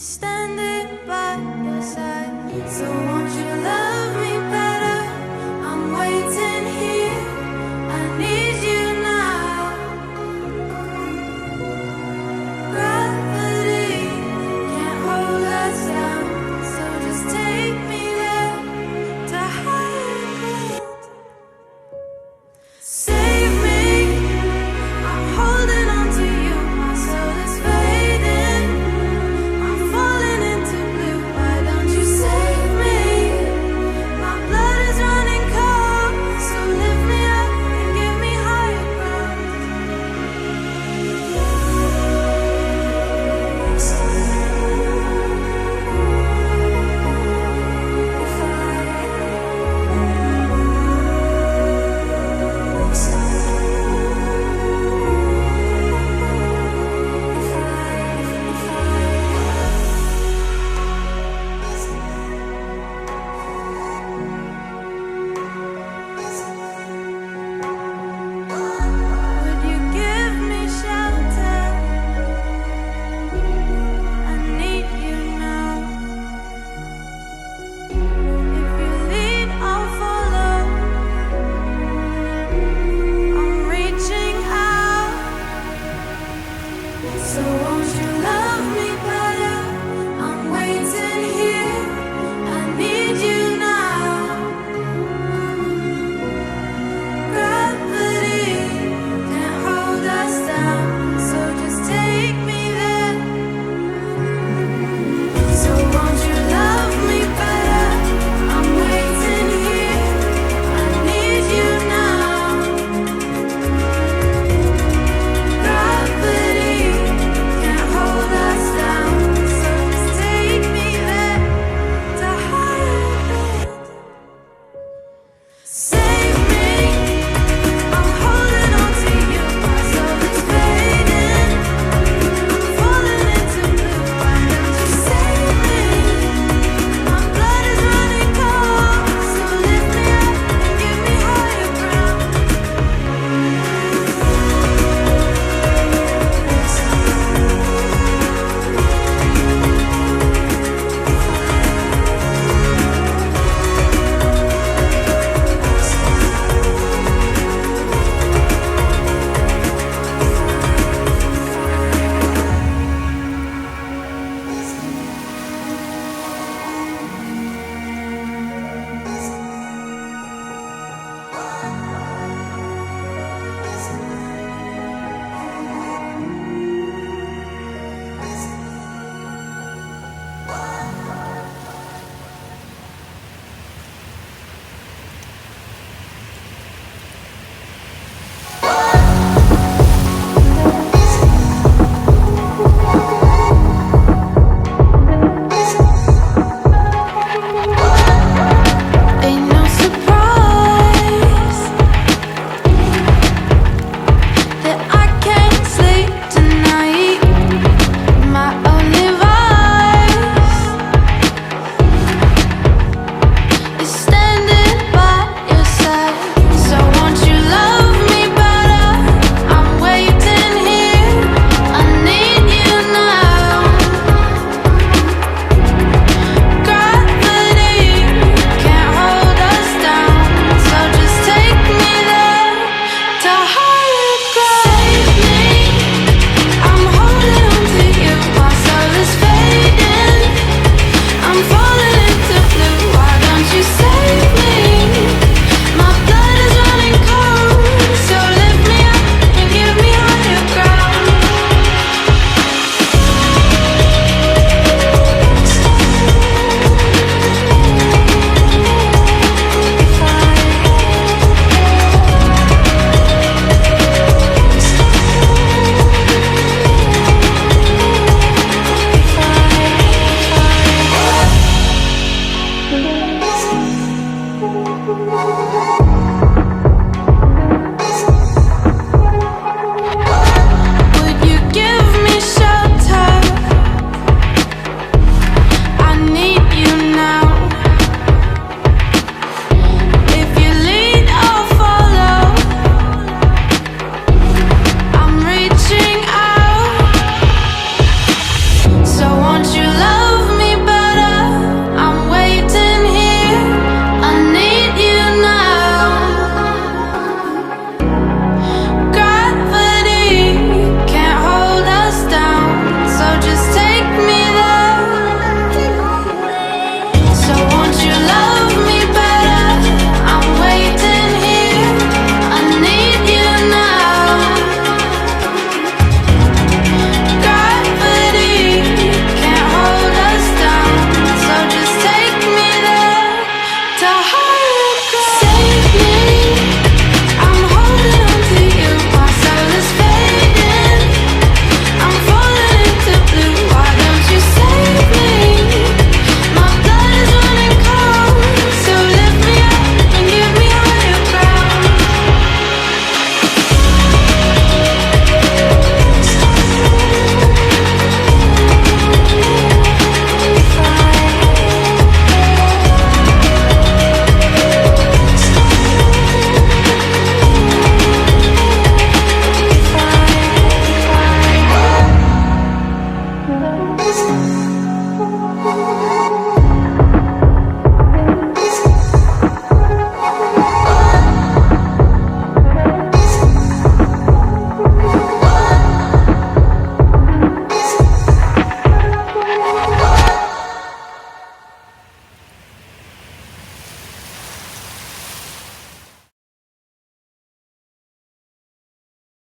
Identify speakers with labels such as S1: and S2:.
S1: standing by your side. So won't you love me better? I'm waiting here. I need you now. Gravity can't hold us down. So just take me there to higher ground. Save me. I'm holding on to you. My soul is fading. I'm falling into blue. Why don't you save me? My blood is running cold. So lift me up and give me higher ground. Would you give me shelter? I need you now. If you lead, I'll follow. I'm reaching out. So won't you love